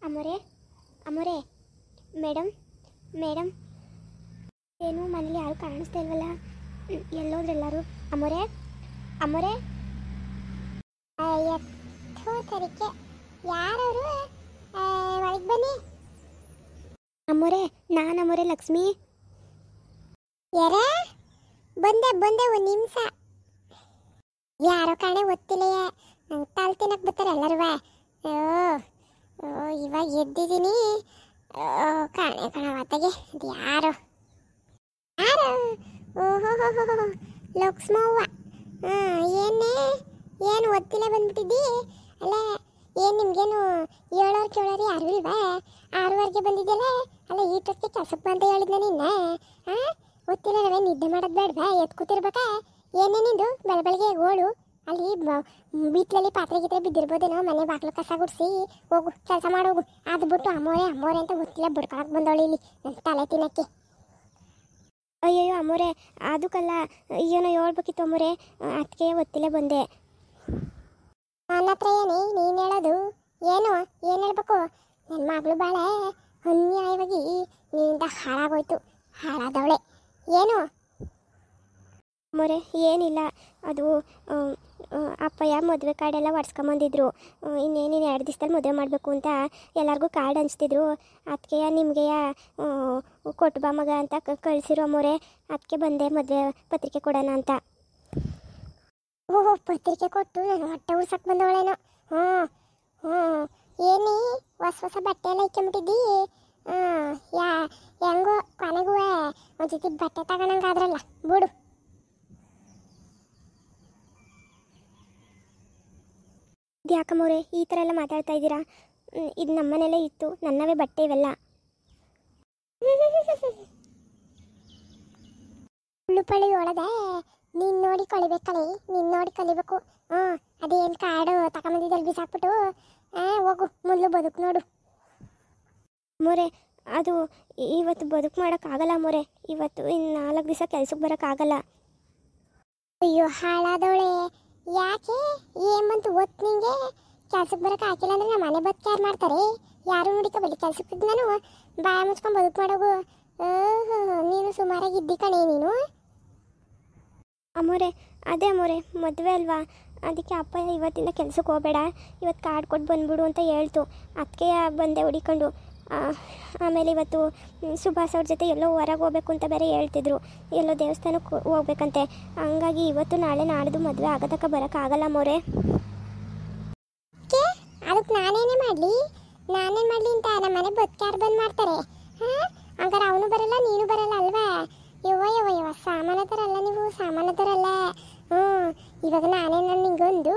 ಅಮೋರೆ ಅಮೋರೆ madam madam ಏನು ಮನೇಲಿ ಯಾರು ಕಾಣಿಸ್ತಾ ಇಲ್ವಲ್ಲ, ಎಲ್ಲೋದ್ರೆಲ್ಲರೂ? ಅಮೋರೆ ಅಮೋರೆ ತರಿಕೆ ಯಾರವರು? ಒಳಗೆ ಬನ್ನಿ. ಅಮೋರೆ ನಾನು ಅಮೋರೆ ಲಕ್ಷ್ಮಿ. ಯಾರ? ಬಂದೆ ಬಂದೆ ಒಂದು ನಿಮಿಷ. ಯಾರೋ ಕಾಣೆ ಗೊತ್ತಿಲ್ಲ, ನಂಗೆ ತಾಲ್ ತಿನ್ನಕ್ಕೆ ಬರ್ತಾರೆ ಎಲ್ಲರೂ. ಇವಾಗ ಎದ್ದಿದ್ದೀನಿ. ಕಾಣೆ ಕಣವತ್ತಾಗೆ ಅದು ಯಾರು ಯಾರು? ಓಹೋ ಲಕ್ಷ್ಮವ್ವ. ಏನೇ ಏನು ಗೊತ್ತಿಲ್ಲ ಬಂದ್ಬಿಟ್ಟಿದ್ದಿ ಅಲ್ಲ? ಏನು ನಿಮ್ಗೇನು ಹೇಳೋರು ಕೇಳೋರು ಯಾರು ಇಲ್ವಾ? 6 ಬಂದಿದ್ದಲ್ಲ ಅಲ್ಲ, ಈಟೊತ್ತಿಗೆ ಕೆಲಸಕ್ಕೆ ಬಂತ ಹೇಳಿದ್ನ ನಿನ್ನ. ಗೊತ್ತಿಲ್ಲ, ನಾವೇ ನಿದ್ದೆ ಮಾಡೋದು ಬೇಡವಾ? ಎದ್ದು ಕೂತಿರ್ಬೇಕಾ? ಏನೇ ನಿಂದು ಬೆಳಗ್ಗೆ ಗೋಳು ಅಲ್ಲಿ ಬೀಟ್ಲಲ್ಲಿ ಪಾತ್ರೆ ಗೀತ್ರೆ ಬಿದ್ದಿರ್ಬೋದೇನೋ, ಮನೆ ಬಾಗ್ಲು ಕಸ ಗುಡಿಸಿ ಹೋಗು, ಕೆಲಸ ಮಾಡೋಗು. ಅದು ಬಿಟ್ಟು ಅಮ್ಮೋರೆ ಅಮ್ಮೋರೆ ಅಂತ ಗೊತ್ತಿಲ್ಲ ಬಡ್ಕೊಳಕ್ಕೆ ಬಂದವಳು ಇಲ್ಲಿ ನನ್ನ ತಲೆ ತಿನ್ನಕ್ಕೆ. ಅಯ್ಯಯ್ಯೋ ಅಮ್ಮೋರೆ ಅದಕ್ಕಲ್ಲ, ಏನೋ ಹೇಳ್ಬೇಕಿತ್ತು ಅಮ್ಮೋರೆ, ಅದಕ್ಕೆ ಗೊತ್ತಿಲ್ಲ ಬಂದೆ. ನನ್ನ ಹತ್ರ ಏನೇ ನೀನು ಹೇಳೋದು? ಏನು ಹೇಳ್ಬೇಕು? ನನ್ನ ಮಗಳು ಬಾಳೆ ಅನ್ಯಾಯವಾಗಿ ನಿನ್ನಿಂದ ಹಾಳಾಗೋಯ್ತು, ಹಾಳಾದವಳೆ. ಏನು ಅಮ್ಮೋರೆ? ಏನಿಲ್ಲ, ಅದು ಅಪ್ಪಯ್ಯ ಮದುವೆ ಕಾರ್ಡೆಲ್ಲ ಒಡ್ಸ್ಕೊಂಬಂದಿದ್ರು. ಇನ್ನೇನು 2 ದಿವಸದಲ್ಲಿ ಮದುವೆ ಮಾಡಬೇಕು ಅಂತ ಎಲ್ಲರಿಗೂ ಕಾರ್ಡ್ ಹಂಚ್ತಿದ್ರು. ಅದಕ್ಕೆ ನಿಮಗೆ ಕೊಟ್ಟು ಬಾ ಮಗ ಅಂತ ಕಳಿಸಿರೋ ಅಮ್ಮೋರೆ, ಅದಕ್ಕೆ ಬಂದೆ ಮದುವೆ ಪತ್ರಿಕೆ ಕೊಡೋಣ ಅಂತ. ಓಹೋ, ಪತ್ರಿಕೆ ಕೊಟ್ಟು ನಾನು ಹೊಟ್ಟೆ ಉರ್ಸಕ್ಕೆ ಬಂದವಳೇನೋ. ಏನಿ ಹೊಸ ಬಟ್ಟೆ ಎಲ್ಲ ಇಕ್ಕೊಂಬಿಟ್ಟಿದ್ದಿ? ಹೆಂಗೋ ಕೊನೆಗೂ ಒಂದು ಜೊತೆ ಬಟ್ಟೆ ತಗೊಳಂಗಾದ್ರಲ್ಲ ಬಿಡು. ಯಾಕಮ್ಮವ್ರೆ ಈ ಥರ ಎಲ್ಲ ಮಾತಾಡ್ತಾ ಇದ್ದೀರಾ? ಇದು ನಮ್ಮನೇಲೇ ಇತ್ತು, ನನ್ನವೇ ಬಟ್ಟೆ ಇವೆಲ್ಲ. ಹುಳುಪಳಿ ಒಳಗೆ ನೀನು ನೋಡಿ ಕಳಿಬೇಕಳಿ, ನೀನು ನೋಡಿ ಕಲಿಬೇಕು. ಅದೇನು ಕಾರ್ಡು ತಗೊಂಬಂದಿದ್ದಲ್ಲಿ ಬಿಸಾಕ್ಬಿಟ್ಟು ಹೋಗು, ಮೊದಲು ಬದುಕು ನೋಡು. ಮೋರೆ ಅದು ಇವತ್ತು ಬದುಕು ಮಾಡೋಕ್ಕಾಗಲ್ಲ ಮೋರೆ, ಇವತ್ತು ಇನ್ನು 4 ದಿವಸ ಕೆಲ್ಸಕ್ಕೆ ಬರೋಕ್ಕಾಗಲ್ಲ. ಅಯ್ಯೋ ಹಾಳಾದವಳೆ, ಯಾಕೆ ಏನು ಬಂತು ಒತ್ತು ನಿಂಗೆ? ಕೆಲ್ಸಕ್ಕೆ ಬರೋಕೆ ಹಾಕಿಲ್ಲ ಅಂದರೆ ನಮ್ಮ ಮನೆ ಬದುಕು ಯಾರು ಮಾಡ್ತಾರೆ? ಯಾರು ನೋಡಿಕೋಬೇಡಿ ಕೆಲ್ಸಕ್ಕೆ. ನಾನು ಬಾಯ ಮುಚ್ಕೊಂಡು ಬದುಕು ಮಾಡೋಗು. ನೀನು ಸುಮಾರಾಗಿದ್ದಿ ಕಣೆ ನೀನು. ಅಮ್ಮೋರೆ ಅದೇ ಅಮ್ಮೋರೆ, ಮದುವೆ ಅಲ್ವಾ, ಅದಕ್ಕೆ ಅಪ್ಪ ಇವತ್ತಿಂದ ಕೆಲ್ಸಕ್ಕೆ ಹೋಗಬೇಡ, ಇವತ್ತು ಕಾರ್ಡ್ ಕೊಟ್ಟು ಬಂದ್ಬಿಡು ಅಂತ ಹೇಳ್ತು. ಅದಕ್ಕೆ ಬಂದೆ ಹುಡಿಕೊಂಡು. ಆಮೇಲೆ ಇವತ್ತು ಸುಭಾಸ್ ಅವ್ರ ಜೊತೆ ಎಲ್ಲೋ ಹೊರಗೆ ಹೋಗ್ಬೇಕು ಅಂತ ಬೇರೆ ಹೇಳ್ತಿದ್ರು, ಎಲ್ಲೋ ದೇವಸ್ಥಾನಕ್ಕೆ ಹೋಗ್ಬೇಕಂತೆ. ಹಂಗಾಗಿ ಇವತ್ತು ನಾಳೆ ನಾಡ್ದು ಮದುವೆ ಆಗೋದಕ್ಕೆ ಬರೋಕ್ಕಾಗಲ್ಲ ಮೋರೆ. ಅದಕ್ಕೆ ನಾನೇನೇ ಮಾಡಲಿ ಅಂತ ನಮ್ಮ ಮನೆ ಬದುಕ್ಯಾರು ಬಂದು ಮಾಡ್ತಾರೆ? ಹಂಗಾರೆ ಅವನು ಬರಲ್ಲ ನೀನು ಬರಲ್ಲ ಅಲ್ವಾ? ಯವ್ವ ಸಾಮಾನ್ಯದರಲ್ಲ ನೀವು, ಸಾಮಾನ್ಯದರಲ್ಲ. ಇವಾಗ ನಾನೇ ನಿಂಗೊಂದು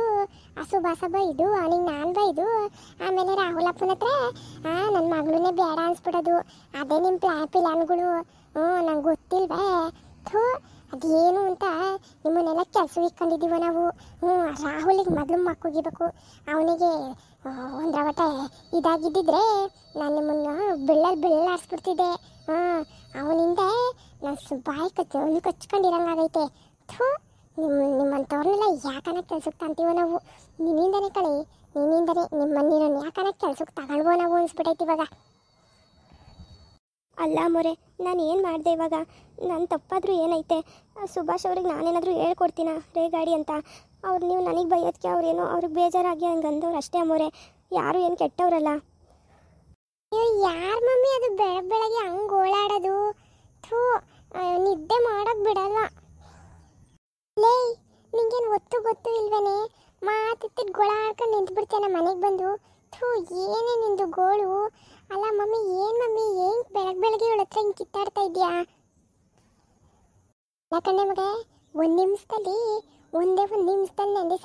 ಆ ಸುಭಾಸ ಬೈದು ಅವನಿಗೆ ನಾನು ಬೈದು ಆಮೇಲೆ ರಾಹುಲಪ್ಪನ ಹತ್ರ ನನ್ನ ಮಗಳನ್ನೇ ಬೇಡ ಅನ್ಸ್ಬಿಡೋದು. ಅದೇ ನಿಮ್ಮ ಪ್ಲಾನ್ಗಳು. ನಂಗೆ ಗೊತ್ತಿಲ್ವೇ? ಅದೇನು ಅಂತ ನಿಮ್ಮನ್ನೆಲ್ಲ ಕೆಲಸ ಇಕ್ಕೊಂಡಿದ್ದೀವ ನಾವು. ರಾಹುಲಿಗೆ ಮೊದಲು ಮಕ್ಕಳಿಬೇಕು, ಅವನಿಗೆ ಒಂದ್ರವಟೆ ಇದಾಗಿದ್ದಿದ್ರೆ ನಾನು ನಿಮ್ಮನ್ನು ಬೆಳ್ಳಾಡಿಸ್ಬಿಡ್ತಿದ್ದೆ. ಅವನಿಂದ ನಾನು ಬಾಯಿ ಕಚ್ಕೊಂಡಿರಂಗಾಗೈತೆ. ನಿಮ್ಮಂಥವ್ರನ್ನೆಲ್ಲ ಯಾಕನ ಕೆಲ್ಸಕ್ಕೆ ತಂತೀವೋ ನಾವು? ನಿನ್ನಿಂದನೇ ಕಳೆ, ನಿನ್ನಿಂದನೇ ನಿಮ್ಮನ್ನು ಯಾಕನ ಕೆಲ್ಸಕ್ಕೆ ತಗೊಳ್ವೋ ನಾವು ಅನ್ಸ್ಬಿಟ್ಟೈತಿ ಇವಾಗ. ಅಲ್ಲ ಮೊರೆ, ನಾನು ಏನು ಮಾಡಿದೆ ಇವಾಗ? ನನ್ನ ತಪ್ಪಾದರೂ ಏನೈತೆ? ಸುಭಾಷ್ ಅವ್ರಿಗೆ ನಾನೇನಾದರೂ ಹೇಳ್ಕೊಡ್ತೀನ ರೇಗಾಡಿ ಅಂತ? ನೀವು ನನಗೆ ಬೈಯೋದಕ್ಕೆ ಅವ್ರೇನೋ ಅವ್ರಿಗೆ ಬೇಜಾರಾಗಿ ಹಂಗೆ ಅಂದವ್ರು ಅಷ್ಟೇ ಅಮ್ಮೋರೆ, ಯಾರು ಏನು ಕೆಟ್ಟವ್ರಲ್ಲ. ಯಾರು ಮಮ್ಮಿ ಅದು ಬೆಳಗ್ಗೆ ಹಂಗೆ ಓಡಾಡೋದು? ನಿದ್ದೆ ಮಾಡೋಕ್ಕೆ ಬಿಡಲ್ಲ. ಲೇ ನಿಂಗೇನು ಗೊತ್ತು ಇಲ್ವೇನೆ? ಮಾತಿತ್ತಿದ್ದು ಗೋಳ ಆಡ್ಕೊಂಡು ನಿಂತ್ಬಿಡ್ತೇನೆ ಮನೆಗೆ ಬಂದು. ಏನೇ ನಿಂದು ಗೋಳು? ಅಲ್ಲ ಮಮ್ಮಿ, ಏನು ಮಮ್ಮಿ ಏನು ಬೆಳಗ್ಗೆ ಇವಳ ಹತ್ರ ಹಿಂಗೆ ಕಿತ್ತಾಡ್ತಾ ಇದೆಯಾ? ಯಾಕಂದ್ರೆ ಮಗ ಒಂದೇ ಒಂದು ನಿಮಿಷದಲ್ಲಿ ನಂದಿ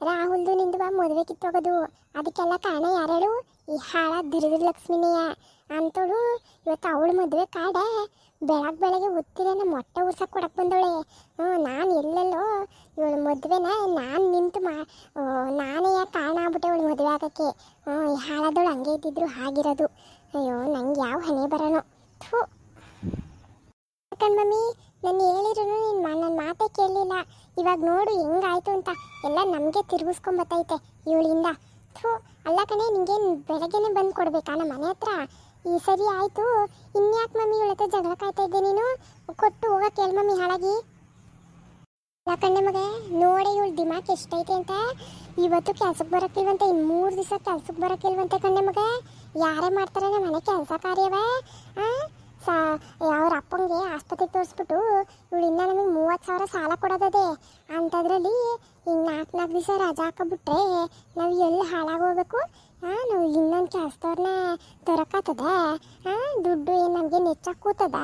ರಾಹುಲ್ದು ನಿಂದು ಮದುವೆ ಕಿತ್ತೋಗೋದು. ಅದಕ್ಕೆಲ್ಲ ಕಾರಣ ಯಾರು? ಈ ಹಾಳ ದುರ್ಗದ ಲಕ್ಷ್ಮಿನೇಯ ಅಂತವಳು. ಇವತ್ತು ಅವಳು ಮದುವೆ ಕಾಡ ಬೆಳಗ್ಗೆ ಒತ್ತಿರ ನಮ್ಮ ಮೊಟ್ಟೆ ಉರ್ಸಕ್ಕೆ ಕೊಡಕ್ಕೆ ಬಂದವಳೆ. ನಾನು ಎಲ್ಲೆಲ್ಲೋ ಇವಳು ಮದುವೆನ ನಾನು ನಿಂತು ನಾನೇ ಯಾಕೆ ಕಾರಣ ಆಗ್ಬಿಟ್ಟೆ ಅವಳು ಮದುವೆ ಆಗೋಕ್ಕೆ. ಈ ಹಾಳಾದವಳು ಹಂಗೆ ಇದ್ದಿದ್ರು ಹಾಗಿರೋದು. ಅಯ್ಯೋ ನಂಗೆ ಯಾವ ಹಣೆ ಬರೋಣ. ಯಾಕಂಡ್ ಮಮ್ಮಿ ನಾನು ಹೇಳಿದ್ರು ನನ್ನ ಮಾತೇ ಕೇಳಲಿಲ್ಲ. ಇವಾಗ ನೋಡು ಹೆಂಗಾಯ್ತು ಅಂತ ಎಲ್ಲ ನಮಗೆ ತಿರುಗಿಸ್ಕೊಂಬತ್ತೈತೆ ಇವಳಿಂದ. ಥೂ ಅಲ್ಲ ಕಣೆ, ನಿಂಗೇನು ಬೆಳಗ್ಗೆನೆ ಬಂದು ಕೊಡ್ಬೇಕಾ ನಮ್ಮ ಮನೆ ಹತ್ರ? ಈ ಸರಿ ಆಯಿತು, ಇನ್ಯಾಕೆ ಮಮ್ಮಿ ಇವಳ ಹತ್ರ ಜಗಳ ಕಾಯ್ತಾ ಇದ್ದೆ ನೀನು? ಕೊಟ್ಟು ಹೋಗಕ್ಕೆ ಹೇಳಿ ಮಮ್ಮಿ ಹಾಳಾಗಿ. ಅಲ್ಲ ಕಣ್ಣೆ ಮಗ, ನೋಡಿ ಇವಳು ದಿಮಾಕ್ ಎಷ್ಟೈತೆ ಅಂತ. ಇವತ್ತು ಕೆಲ್ಸಕ್ಕೆ ಬರೋಕ್ಕಿಲ್ವಂತೆ, ಇನ್ನು 3 ದಿವಸ ಕೆಲ್ಸಕ್ಕೆ ಬರೋಕ್ಕಿಲ್ವಂತೆ ಕಣ್ಣೆ ಮಗ. ಯಾರೇ ಮಾಡ್ತಾರೆ ನಮ್ಮ ಮನೆ ಕೆಲಸ ಕಾರ್ಯವ? ಅವ್ರ ಅಪ್ಪಂಗೆ ಆಸ್ಪತ್ರೆಗೆ ತೋರಿಸ್ಬಿಟ್ಟು ಇವಳು ಇನ್ನೂ ನಮಗೆ 30,000 ಸಾಲ ಕೊಡೋದದೆ. ಅಂಥದ್ರಲ್ಲಿ ಈಗ 4 ದಿವಸ ರಜಾ ಹಾಕೋಬಿಟ್ರೆ ನಾವು ಎಲ್ಲಿ ಹಾಳಾಗೋಗ್ಬೇಕು? ನಾವು ಇನ್ನೊಂದು ಕೆಲಸದವ್ರನ್ನ ತರಕಾತದ? ದುಡ್ಡು ಏನು ನಮಗೆ ನೆಚ್ಚಾಗಿ ಕೂತದ?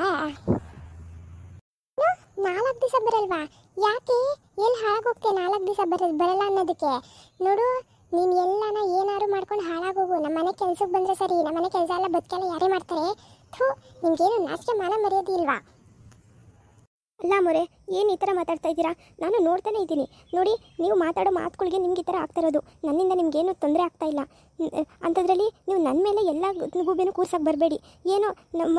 4 ದಿವಸ ಬರಲ್ವಾ? ಯಾಕೆ? ಎಲ್ಲಿ ಹಾಳಾಗೋಗ್ತೆ 4 ದಿವಸ ಬರಲ್ಲ ಅನ್ನೋದಕ್ಕೆ? ನೋಡು, ನೀನು ಎಲ್ಲಾನ ಏನಾದ್ರು ಮಾಡ್ಕೊಂಡು ಹಾಳಾಗೋಗು. ನಮ್ಮ ಮನೆ ಕೆಲ್ಸಕ್ಕೆ ಬಂದರೆ ಸರಿ, ನಮ್ಮ ಮನೆ ಕೆಲಸ ಎಲ್ಲ ಬದುಕೆಲ್ಲ ಯಾರೇ ಮಾಡ್ತಾರೆ? ಥೂ, ನಿಮಗೇನು ನಾಚಿಕೆ ಮಾನ ಮರ್ಯಾದೆ ಇಲ್ವಾ? ಅಲ್ಲ ಮೊರೆ, ಏನು ಈ ಥರ ಮಾತಾಡ್ತಾ ಇದ್ದೀರಾ? ನಾನು ನೋಡ್ತಾನೆ ಇದ್ದೀನಿ. ನೋಡಿ, ನೀವು ಮಾತಾಡೋ ಮಾತುಗಳಿಗೆ ನಿಮ್ಗೆ ಈ ಥರ ಆಗ್ತಾ ಇರೋದು. ನನ್ನಿಂದ ನಿಮಗೇನು ತೊಂದರೆ ಆಗ್ತಾ ಇಲ್ಲ. ಅಂಥದ್ರಲ್ಲಿ ನೀವು ನನ್ನ ಮೇಲೆ ಎಲ್ಲ ಗೂಬೆನೂ ಕೂರ್ಸಕ್ಕೆ ಬರಬೇಡಿ. ಏನೋ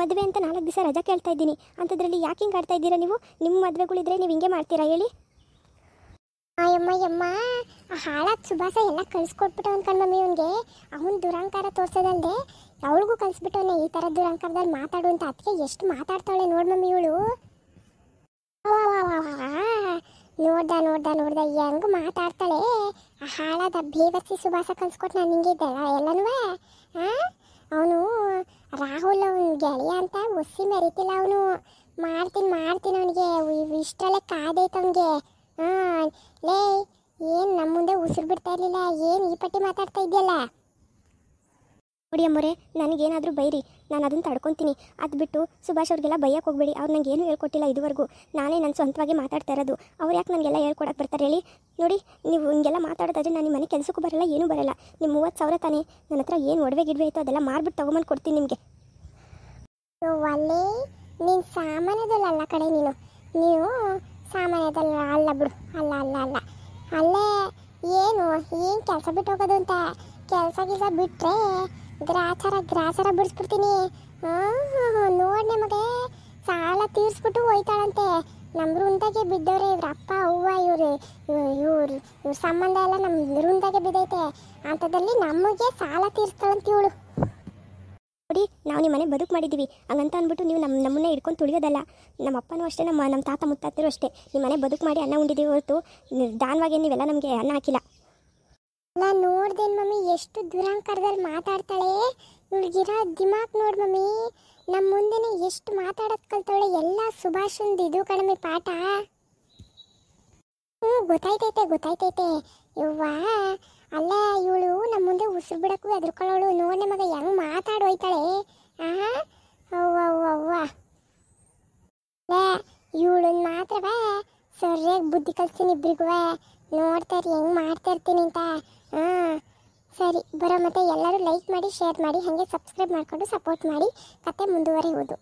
ಮದುವೆ ಅಂತ 4 ದಿವಸ ರಜಾ ಕೇಳ್ತಾ ಇದ್ದೀನಿ. ಅಂಥದ್ರಲ್ಲಿ ಯಾಕೆ ಹಿಂಗೆ ಆಡ್ತಾ ಇದ್ದೀರಾ ನೀವು? ನಿಮ್ಮ ಮದುವೆಗಳಿದ್ರೆ ನೀವು ಹಿಂಗೆ ಮಾಡ್ತೀರಾ ಹೇಳಿ? ಅಯ್ಯಮ್ಮ, ಆ ಹಾಳಾದ ಸುಭಾಸ ಎಲ್ಲ ಕಳಿಸ್ಕೊಟ್ಬಿಟ್ಟವನ್ ಕಣ್ಮಮ್ಮಿ ಇವನಿಗೆ. ಅವನು ದುರಂಕಾರ ತೋರ್ಸೋದಲ್ದೆ ಅವಳಿಗೂ ಕಲಿಸ್ಬಿಟ್ಟವನೆ ಈ ಥರ ದುರಂಕಾರದಲ್ಲಿ ಮಾತಾಡು ಅಂತ. ಅದಕ್ಕೆ ಎಷ್ಟು ಮಾತಾಡ್ತಾಳೆ ನೋಡಿ ಮಮ್ಮಿ ಇವಳು. ನೋಡ್ದ ಹೆಂಗೆ ಮಾತಾಡ್ತಾಳೆ. ಆ ಹಾಳಾದ ಬೇವರ್ಸಿ ಸುಭಾಸ ಕಲಿಸ್ಕೊಟ್ಟು ನಾನು ಹಿಂಗೆ ಇದ್ದಲ್ಲ ಎಲ್ಲನೂ. ಅವನು ರಾಹುಲ್ ಅವನ ಗೆಳೆಯ ಅಂತ ಒಸಿ ಮೆರಿತಿಲ್ಲ ಅವನು. ಮಾಡ್ತೀನಿ ಅವನಿಗೆ. ಇಷ್ಟರಲ್ಲೇ ಕಾದೈತೆ ಅವನಿಗೆ. ಲೇ, ಏನು ನಮ್ಮ ಮುಂದೆ ಉಸಿರು ಬಿಡ್ತಾ ಇರಲಿಲ್ಲ, ಏನು ಈ ಪಟ್ಟಿ ಮಾತಾಡ್ತಾ ಇದೆಯಲ್ಲ? ನೋಡಿ ಅಮ್ಮೋರೆ, ನನಗೇನಾದರೂ ಬೈರಿ, ನಾನು ಅದನ್ನು ತಡ್ಕೊತೀನಿ. ಅದು ಬಿಟ್ಟು ಸುಭಾಷ್ ಅವ್ರಿಗೆಲ್ಲ ಬೈಯಕ್ಕೆ ಹೋಗ್ಬೇಡಿ. ಅವ್ರು ನನಗೆ ಏನೂ ಹೇಳ್ಕೊಟ್ಟಿಲ್ಲ ಇದುವರೆಗೂ. ನಾನೇ ನನ್ನ ಸ್ವಂತವಾಗಿ ಮಾತಾಡ್ತಾ ಇರೋದು. ಅವ್ರು ಯಾಕೆ ನನಗೆಲ್ಲ ಹೇಳ್ಕೊಡಕ್ಕೆ ಬರ್ತಾರೆ ಹೇಳಿ? ನೋಡಿ, ನೀವು ಹಿಂಗೆಲ್ಲ ಮಾತಾಡೋದಾದ್ರೆ ನಾನು ನಿಮ್ಮ ಮನೆ ಕೆಲಸಕ್ಕೂ ಬರಲ್ಲ, ಏನೂ ಬರಲ್ಲ. ನಿಮ್ಮ 30,000 ತಾನೇ, ನನ್ನ ಹತ್ರ ಏನು ಒಡವೆ ಗಿಡವೆ ಆಯಿತು ಅದೆಲ್ಲ ಮಾರ್ಬಿಟ್ಟು ತೊಗೊಂಬಂದು ಕೊಡ್ತೀನಿ ನಿಮಗೆ. ಒಳ್ಳೆ ನೀನು ಸಾಮಾನ್ಯದಲ್ಲ ಕಡೆ, ನೀವು ಸಾಮಾನ್ಯದಲ್ಲ ಅಲ್ಲ ಬಿಡು. ಅಲ್ಲ ಅಲ್ಲೇ ಏನು ಕೆಲಸ ಬಿಟ್ಟು ಹೋಗೋದು ಅಂತ? ಕೆಲಸ ಬಿಟ್ಟರೆ ಗ್ರಾಚಾರ ಬಿಡಿಸ್ಬಿಡ್ತೀನಿ. ನೋಡಿ ನಿಮಗೆ ಸಾಲ ತೀರಿಸ್ಬಿಟ್ಟು ಹೋಯ್ತಾಳಂತೆ. ನಮ್ಮ ವೃಂದಾಗೆ ಬಿದ್ದವ್ರೆ ಇವ್ರ ಅಪ್ಪ ಅವ್ವ, ಇವ್ರ ಸಂಬಂಧ ಎಲ್ಲ ನಮ್ಮ ವೃಂದಾಗೆ ಬಿದ್ದೈತೆ. ಅಂಥದ್ದಲ್ಲಿ ನಮಗೆ ಸಾಲ ತೀರಿಸ್ತಾಳಂತ ಇವಳು. ನೋಡಿ, ನಾವು ನಿಮ್ಮ ಮನೆ ಬದುಕು ಮಾಡಿದ್ದೀವಿ ಹಂಗಂತ ಅಂದ್ಬಿಟ್ಟು ನೀವು ನಮ್ಮನ್ನೇ ಹಿಡ್ಕೊಂಡು ತುಳಿಯೋದಲ್ಲ. ನಮ್ಮ ಅಪ್ಪನೂ ಅಷ್ಟೇ, ನಮ್ಮ ತಾತ ಮುತ್ತಾತಿರು ಅಷ್ಟೇ. ನಿಮ್ಮ ಮನೆ ಬದುಕು ಮಾಡಿ ಅನ್ನ ಉಂಡಿದ್ದೀವಿ ಹೊರತು ದಾನವಾಗಿ ನೀವೆಲ್ಲ ನಮಗೆ ಅನ್ನ ಹಾಕಿಲ್ಲ. ನಾನು ನೋಡ್ದೇನು ಮಮ್ಮಿ, ಎಷ್ಟು ದುರಂಕಾರದಲ್ಲಿ ಮಾತಾಡ್ತಾಳೆ. ಇವಳಿಗಿರೋ ದಿಮಾಕ್ ನೋಡಿ ಮಮ್ಮಿ. ನಮ್ಮ ಮುಂದೆನೇ ಎಷ್ಟು ಮಾತಾಡೋದು ಕಲ್ತಾಳೆ. ಎಲ್ಲ ಸುಭಾಷಂದು ಇದು ಕಡಿಮೆ ಪಾಠ. ಗೊತ್ತಾಯ್ತೈತೆ ಯವ್ವ. ಅಲ್ಲ, ಇವಳು ನಮ್ಮ ಮುಂದೆ ಉಸಿರು ಬಿಡಕ್ಕೂ ಎದ್ರುಕೊಳ್ಳೋಳು. ನೋಡಿ ಮಗ ಹೆಂಗೆ ಮಾತಾಡೋಯ್ತಾಳೆ. ಅವ್ವ ಇವಳನ್ನ ಮಾತ್ರವ ಸರಿಯಾಗಿ ಬುದ್ಧಿ ಕಲಿಸ್ತೀನಿ ಇಬ್ಬರಿಗೂ. ನೋಡ್ತಾರೆ ಹೆಂಗೆ ಮಾಡ್ತಾ ಇರ್ತೀನಿ ಅಂತ. ಸರಿ ಬರೋ, ಮತ್ತೆ ಎಲ್ಲರೂ ಲೈಕ್ ಮಾಡಿ, ಶೇರ್ ಮಾಡಿ, ಹಾಗೆ ಸಬ್ಸ್ಕ್ರೈಬ್ ಮಾಡಿಕೊಂಡು ಸಪೋರ್ಟ್ ಮಾಡಿ. ಕತೆ ಮುಂದುವರಿಯುವುದು.